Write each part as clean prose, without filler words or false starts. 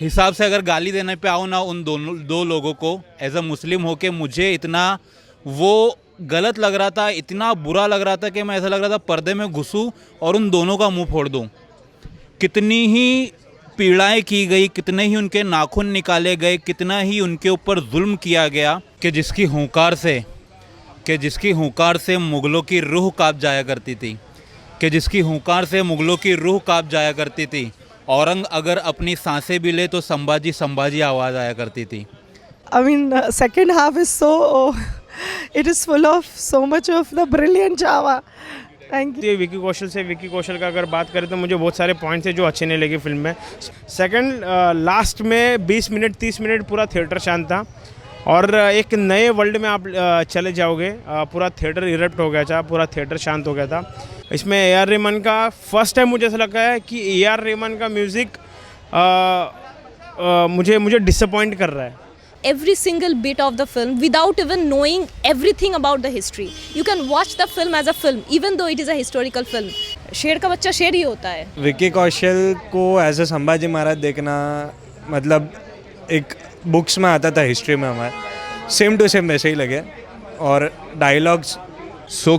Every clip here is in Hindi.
हिसाब से अगर गाली देने पे आओ ना उन दोनों दो लोगों को, एज अ मुस्लिम होके मुझे इतना वो गलत लग रहा था, इतना बुरा लग रहा था कि मैं ऐसा लग रहा था पर्दे में घुसूं और उन दोनों का मुंह फोड़ दूं। कितनी ही पीड़ाएं की गई, कितने ही उनके नाखून निकाले गए, कितना ही उनके ऊपर जुल्म किया गया कि जिसकी हुंकार से मुग़लों की रूह कांप जाया करती थी, कि जिसकी हुंकार से मुग़लों की रूह कांप जाया करती थी। औरंग अगर अपनी सांसें भी ले तो संभाजी संभाजी आवाज़ आया करती थी। I mean, second half is so, it is full of so much of the brilliant Java. Thank you. ये विकी कौशल का अगर बात करें तो मुझे बहुत सारे पॉइंट्स हैं जो अच्छे नहीं लगे फिल्म में। सेकंड, लास्ट में 20 मिनट 30 मिनट पूरा थिएटर शांत था और एक नए वर्ल्ड में आप चले जाओगे। पूरा थिएटर इरप्ट हो गया था, पूरा थिएटर शांत हो गया था। इसमें ए आर रहमान का फर्स्ट टाइम मुझे ऐसा लगा है कि ए आर रहमान का म्यूज़िक मुझे डिसअपॉइंट कर रहा है। Every single bit of the film without even knowing everything about the history. You can watch the film as a film even though it is a historical film. शेर का बच्चा शेर ही होता है। विकी कौशल को एज ए संभाजी महाराज देखना मतलब एक बुक्स में आता था हिस्ट्री में, हमारे सेम टू सेम वैसे ही लगे। और डायलॉग्स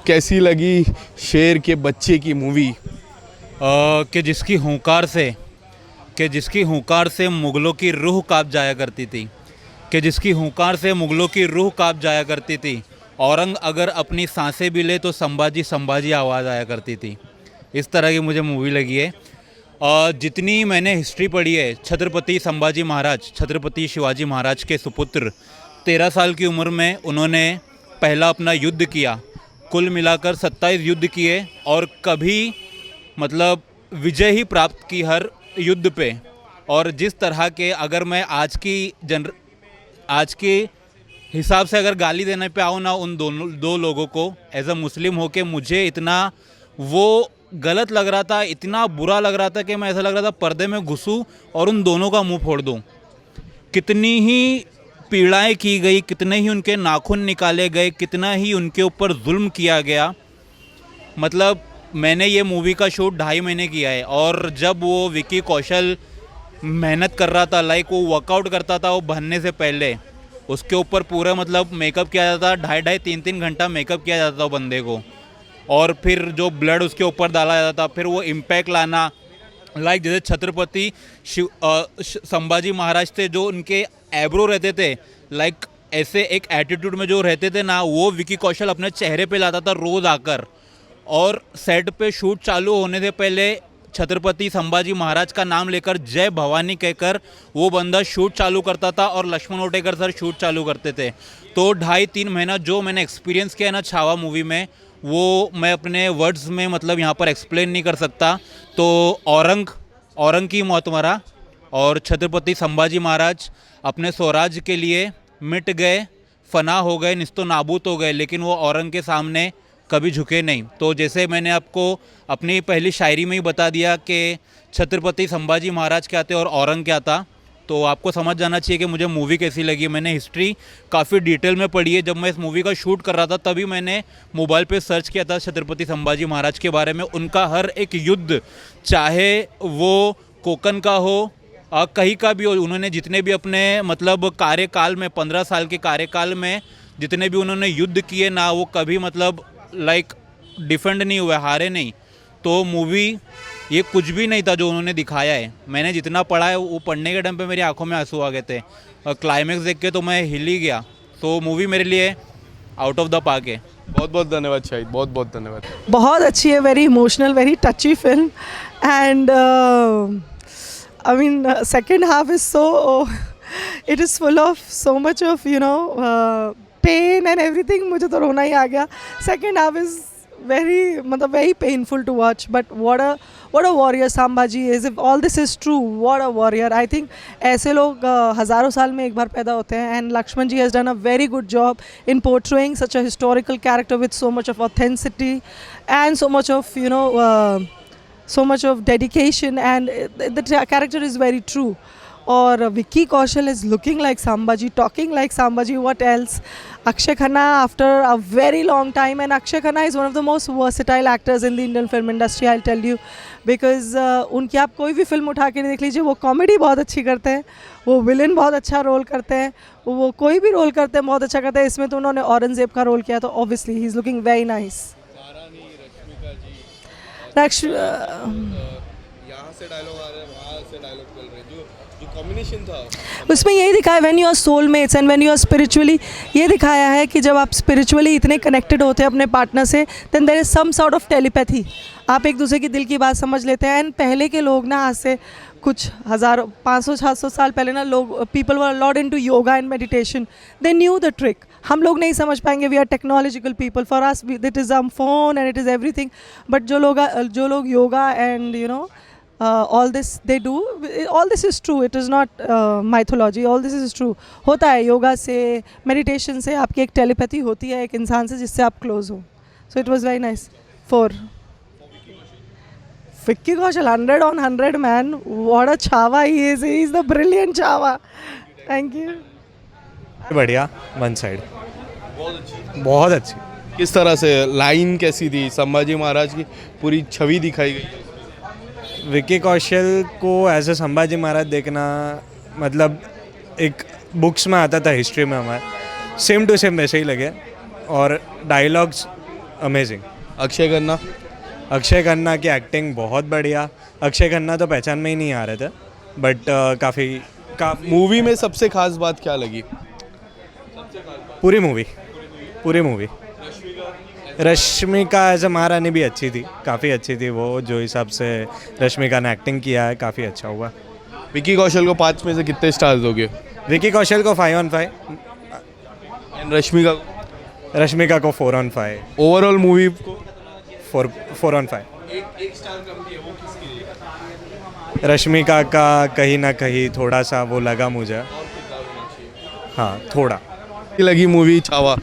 कैसी लगी शेर के बच्चे की मूवी? कि जिसकी हुंकार से मुग़लों की रूह कांप जाया करती थी, कि जिसकी हुंकार से मुग़लों की रूह कांप जाया करती थी। औरंग अगर अपनी सांसें भी ले तो संभाजी संभाजी आवाज़ आया करती थी। इस तरह की मुझे मूवी लगी है। जितनी मैंने हिस्ट्री पढ़ी है, छत्रपति संभाजी महाराज, छत्रपति शिवाजी महाराज के सुपुत्र, 13 साल की उम्र में उन्होंने पहला अपना युद्ध किया। कुल मिलाकर 27 युद्ध किए और कभी मतलब विजय ही प्राप्त की हर युद्ध पे। और जिस तरह के अगर मैं आज के हिसाब से अगर गाली देने पे आओ ना उन दो लोगों को, एज अ मुस्लिम होके मुझे इतना वो गलत लग रहा था, इतना बुरा लग रहा था कि मैं ऐसा लग रहा था पर्दे में घुसूं और उन दोनों का मुंह फोड़ दूं। कितनी ही पीड़ाएं की गई, कितने ही उनके नाखून निकाले गए, कितना ही उनके ऊपर जुल्म किया गया। मतलब मैंने ये मूवी का शूट 2.5 महीने किया है और जब वो विकी कौशल मेहनत कर रहा था, लाइक वो वर्कआउट करता था, वो बनने से पहले उसके ऊपर पूरा मतलब मेकअप किया जाता था, 2.5 3 घंटा मेकअप किया जाता था बंदे को। और फिर जो ब्लड उसके ऊपर डाला जाता था, फिर वो इम्पैक्ट लाना, लाइक जैसे छत्रपति संभाजी महाराज थे, जो उनके एब्रो रहते थे, लाइक ऐसे एक एटीट्यूड में जो रहते थे ना, वो विकी कौशल अपने चेहरे पे लाता था रोज़ आकर। और सेट पे शूट चालू होने से पहले छत्रपति संभाजी महाराज का नाम लेकर जय भवानी कहकर वो बंदा शूट चालू करता था और लक्ष्मण ओटेकर सर शूट चालू करते थे। तो 2.5-3 महीना जो मैंने एक्सपीरियंस किया ना छावा मूवी में, वो मैं अपने वर्ड्स में मतलब यहाँ पर एक्सप्लेन नहीं कर सकता। तो औरंग की मोहतमरा और छत्रपति संभाजी महाराज अपने स्वराज के लिए मिट गए, फना हो गए, निस्तो नाबूद हो गए, लेकिन वो औरंग के सामने कभी झुके नहीं। तो जैसे मैंने आपको अपनी पहली शायरी में ही बता दिया कि छत्रपति संभाजी महाराज क्या थे और औरंग क्या था, तो आपको समझ जाना चाहिए कि मुझे मूवी कैसी लगी। मैंने हिस्ट्री काफ़ी डिटेल में पढ़ी है। जब मैं इस मूवी का शूट कर रहा था तभी मैंने मोबाइल पे सर्च किया था छत्रपति संभाजी महाराज के बारे में। उनका हर एक युद्ध, चाहे वो कोकन का हो, कहीं का भी हो, उन्होंने जितने भी अपने मतलब कार्यकाल में 15 साल के कार्यकाल में जितने भी उन्होंने युद्ध किए ना, वो कभी मतलब लाइक डिफेंड नहीं हुए, हारे नहीं। तो मूवी ये कुछ भी नहीं था जो उन्होंने दिखाया है। मैंने जितना पढ़ा है वो पढ़ने के टाइम पे मेरी आंखों में आंसू आ गए थे और क्लाइमैक्स देख के तो मैं हिल ही गया। तो मूवी मेरे लिए आउट ऑफ द पार्क है। बहुत बहुत धन्यवाद शाहिद, बहुत बहुत धन्यवाद। बहुत अच्छी है, very emotional, very टची film and I mean, second half is so, it is full of so much of pain and everything. मुझे तो रोना ही आ गया। Second half is very painful to watch. But what a warrior Sambhaji is. If all this is true, what a warrior. I think ऐसे लोग हज़ारों साल में एक बार पैदा होते हैं। And Lakshman ji has done a very good job in portraying such a historical character with so much of authenticity and so much of so much of dedication, and the character is very true. और Vicky Kaushal is looking like Sambhaji, talking like Sambhaji, what else. Akshay Khanna after a very long time, and Akshay Khanna is one of the most versatile actors in the Indian film industry, I'll tell you, because उनकी आप कोई भी फिल्म उठा के देख लीजिए, वो कॉमेडी बहुत अच्छी करते हैं, वो विलन बहुत अच्छा रोल करते हैं, वो कोई भी रोल करते हैं बहुत अच्छा करते हैं. इसमें तो उन्होंने औरंगजेब का रोल किया, तो obviously he is looking very nice. यहाँ से डायलॉग आ रहे हैं, वहाँ से डायलॉग चल रहे हैं, जो कॉम्बिनेशन था उसमें यही दिखाया when you are soulmates and when you are spiritually, ये दिखाया है कि जब आप स्पिरिचुअली इतने कनेक्टेड होते हैं अपने पार्टनर से, then there is some sort of telepathy. आप एक दूसरे की दिल की बात समझ लेते हैं. एंड पहले के लोग ना, आज से कुछ 500-600 साल पहले ना, लोग people were lot into yoga and meditation. They knew the trick. हम लोग नहीं समझ पाएंगे. We are technological people. For us it is a phone and it is everything. But जो लोग yoga and you know all this they do, all this is true. It is not mythology. All this is true. होता है योगा से, मेडिटेशन से आपकी एक टेलीपैथी होती है एक इंसान से जिससे आप क्लोज हो. So it was very nice. 4 Vicky Kaushal 100 on 100 man. What a chava he is. He is the brilliant chava. Thank you. बढ़िया. वन साइड बहुत अच्छी. किस तरह से लाइन कैसी थी, संभाजी महाराज की पूरी छवि दिखाई गई. विक्की कौशल को एज ए संभाजी महाराज देखना, मतलब एक बुक्स में आता था हिस्ट्री में हमारे, सेम टू सेम वैसे ही लगे. और डायलॉग्स अमेजिंग. अक्षय खन्ना की एक्टिंग बहुत बढ़िया. अक्षय खन्ना तो पहचान में ही नहीं आ रहे थे, बट काफ़ी मूवी में सबसे खास बात क्या लगी. पूरी मूवी रश्मिका एज ए महारानी भी अच्छी थी, काफ़ी अच्छी थी वो. जो हिसाब से रश्मिका ने एक्टिंग किया है, काफ़ी अच्छा हुआ. विक्की कौशल को 5 में से कितने स्टार्स दोगे. विक्की कौशल को 5 on 5. एंड रश्मिका को 4 on 5. ओवरऑल मूवी को 4 on 5. एक स्टार कम दिया, वो किसके लिए. रश्मिका का कहीं ना कहीं थोड़ा सा वो लगा मुझे. हाँ, थोड़ा लगी movie Chhaava.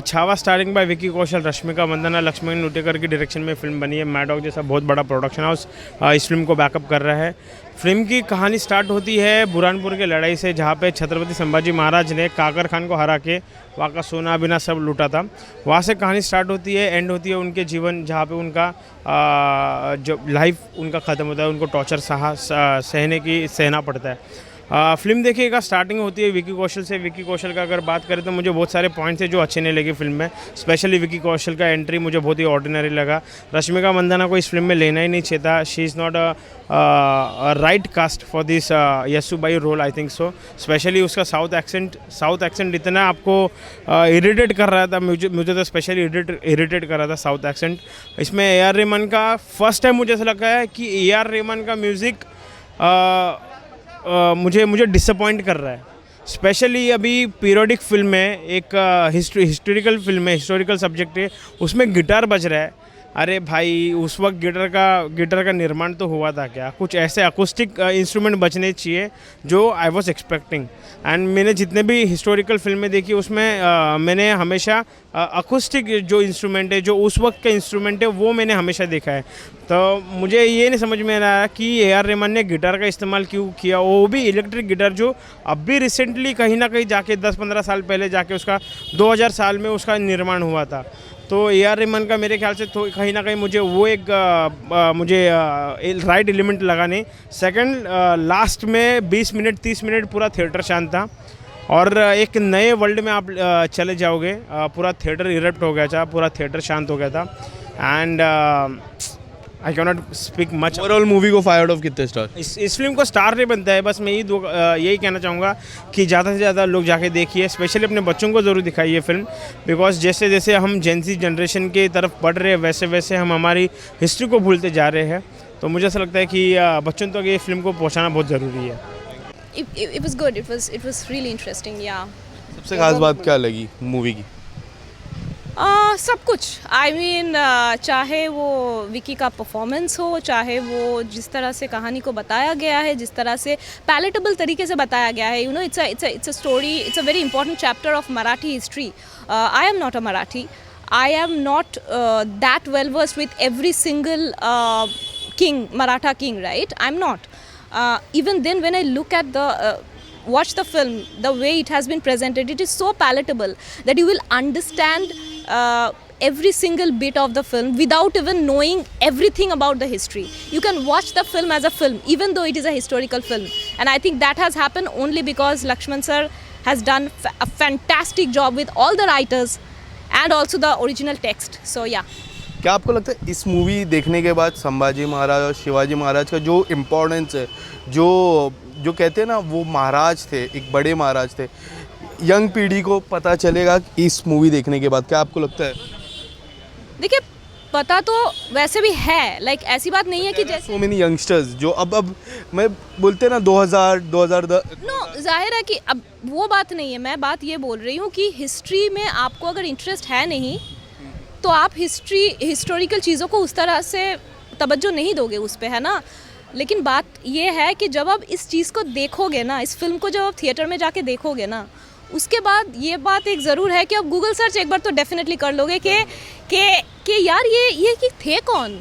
Chhaava starring by Vicky Kaushal, Rashmika Mandanna, Laxman Utekar की डायरेक्शन में फिल्म बनी है. मैड डॉग जैसा बहुत बड़ा प्रोडक्शन हाउस इस फिल्म को बैकअप कर रहा है. फिल्म की कहानी स्टार्ट होती है बुरहानपुर की लड़ाई से, जहाँ पे छत्रपति संभाजी महाराज ने काकर खान को हरा के वहाँ का सोना बिना सब लूटा था. वहाँ से कहानी स्टार्ट होती है, एंड होती है उनके जीवन, जहाँ पे उनका जो लाइफ उनका ख़त्म होता है. उनको टॉर्चर सहना पड़ता है. फिल्म देखिएगा, स्टार्टिंग होती है विक्की कौशल से. विक्की कौशल का अगर बात करें तो मुझे बहुत सारे पॉइंट्स हैं जो अच्छे नहीं लगे फिल्म में. स्पेशली विक्की कौशल का एंट्री मुझे बहुत ही ऑर्डिनरी लगा. रश्मिका मंदाना को इस फिल्म में लेना ही नहीं चाहिए था. She is not a right cast for this Yesu Bai role, I think so. Specially उसका साउथ एक्सेंट इतना आपको इरिटेट कर रहा था. मुझे तो स्पेशली इरिटेट कर रहा था साउथ एक्सेंट. इसमें AR रहमान का फर्स्ट टाइम मुझे ऐसा लगा है कि AR रहमान का म्यूज़िक मुझे डिसअपॉइंट कर रहा है. स्पेशली अभी पीरियोडिक फिल्म है, एक हिस्टोरिकल फिल्म है, हिस्टोरिकल सब्जेक्ट है, उसमें गिटार बज रहा है. अरे भाई, उस वक्त गिटार का निर्माण तो हुआ था क्या? कुछ ऐसे अकूस्टिक इंस्ट्रूमेंट बजने चाहिए जो आई वॉज एक्सपेक्टिंग. एंड मैंने जितने भी हिस्टोरिकल फिल्में देखी उसमें मैंने हमेशा अकूस्टिक जो इंस्ट्रूमेंट है, जो उस वक्त का इंस्ट्रूमेंट है, वो मैंने हमेशा देखा है. तो मुझे ये नहीं समझ में आ रहा कि AR रहमान ने गिटार का इस्तेमाल क्यों किया, वो भी इलेक्ट्रिक गिटार, जो अभी रिसेंटली कहीं ना कहीं जाके 10-15 साल पहले जाके उसका 2000 साल में उसका निर्माण हुआ था. तो AR रहमान का मेरे ख्याल से तो कहीं ना कहीं मुझे वो एक राइट एलिमेंट लगा नहीं. सेकंड, लास्ट में 20 मिनट 30 मिनट पूरा थिएटर शांत था, और एक नए वर्ल्ड में आप चले जाओगे. पूरा थिएटर इरप्ट हो गया था, पूरा थिएटर शांत हो गया था. And I can not speak much. Overall movie को 5 out of कितने स्टार. इस फिल्म को स्टार नहीं बनता है. बस मैं यही कहना चाहूँगा कि ज़्यादा से ज़्यादा लोग जाके देखिए. स्पेशली अपने बच्चों को ज़रूर दिखाइए फिल्म, बिकॉज जैसे जैसे हम जेनजी जनरेशन की तरफ बढ़ रहे हैं, वैसे वैसे हम हमारी हिस्ट्री को भूलते जा रहे हैं. तो मुझे ऐसा लगता है कि बच्चों तक ये फिल्म को पहुँचाना बहुत ज़रूरी है. It was good. It was really interesting. Yeah. सबसे खास बात क्या लगी मूवी की. सब कुछ. आई मीन चाहे वो विकी का परफॉर्मेंस हो, चाहे वो जिस तरह से कहानी को बताया गया है, जिस तरह से पैलेटेबल तरीके से बताया गया है. It's a story, it's a very important chapter of Marathi history. I am not a Marathi. I am not that well versed with every single king, Maratha king, right? I'm not. even then when I look at the watch the film, the way it has been presented, it is so palatable that you will understand every single bit of the film without even knowing everything about the history. You can watch the film as a film even though it is a historical film, and I think that has happened only because Lakshman sir has done a fantastic job with all the writers and also the original text. So yeah. क्या आपको लगता है इस मूवी देखने के बाद संभाजी महाराज और शिवाजी महाराज का जो इम्पोर्टेंस है, जो कहते हैं ना वो महाराज थे, एक बड़े महाराज थे, यंग पीढ़ी को पता चलेगा इस मूवी देखने के बाद? क्या आपको लगता है? देखिए, पता तो वैसे भी है, लाइक ऐसी बात नहीं है कि जैसे सो मेनी यंगस्टर्स जो अब मैं बोलते हैं ना 2010 नो, जाहिर है कि अब वो बात नहीं है। मैं बात ये बोल रही हूँ कि हिस्ट्री में आपको अगर इंटरेस्ट है नहीं तो आप हिस्टोरिकल चीज़ों को उस तरह से तवज्जो नहीं दोगे उस पे, है ना। लेकिन बात ये है कि जब आप इस चीज़ को देखोगे ना, इस फिल्म को जब आप थिएटर में जाके देखोगे ना, उसके बाद ये बात एक ज़रूर है कि आप गूगल सर्च एक बार तो डेफिनेटली कर लोगे कि यार ये कि थे कौन,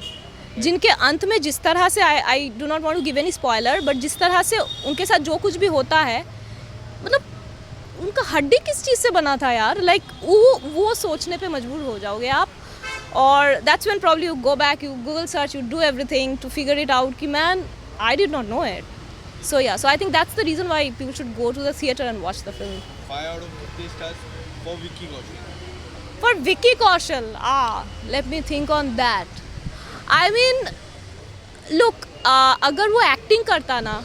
जिनके अंत में जिस तरह से I do not want to give any spoiler, but जिस तरह से उनके साथ जो कुछ भी होता है, मतलब उनका हड्डी किस चीज़ से बना था यार, लाइक वो सोचने पे मजबूर हो जाओगे आप। और that's when probably you go back, you Google search, you do everything to figure it out कि man I did not know it. So yeah, so I think that's the reason why people should go to the theater and watch the film. 5 out of 50 stars for Vicky Kaushal. For Vicky Kaushal, let me think on that. I mean, look, अगर वो एक्टिंग करता ना,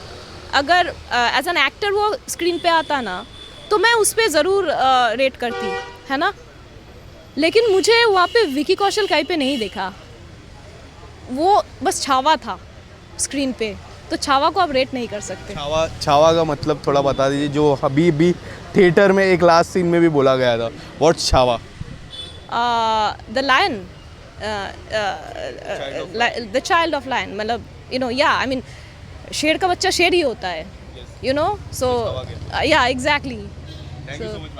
अगर एज एन एक्टर वो स्क्रीन पे आता ना, तो मैं उस पर ज़रूर रेट करती, है ना. लेकिन मुझे वहाँ पे विकी कौशल कहीं पे नहीं देखा, वो बस छावा था स्क्रीन पे, तो छावा को आप रेट नहीं कर सकते. छावा का मतलब थोड़ा बता दीजिए, जो अभी भी थिएटर में एक लास्ट सीन में भी बोला गया था. What's Chhava? The lion, the child of lion, मतलब यू नो, या आई मीन शेर का बच्चा शेर ही होता है, यू नो, सो या एग्जैक्टली.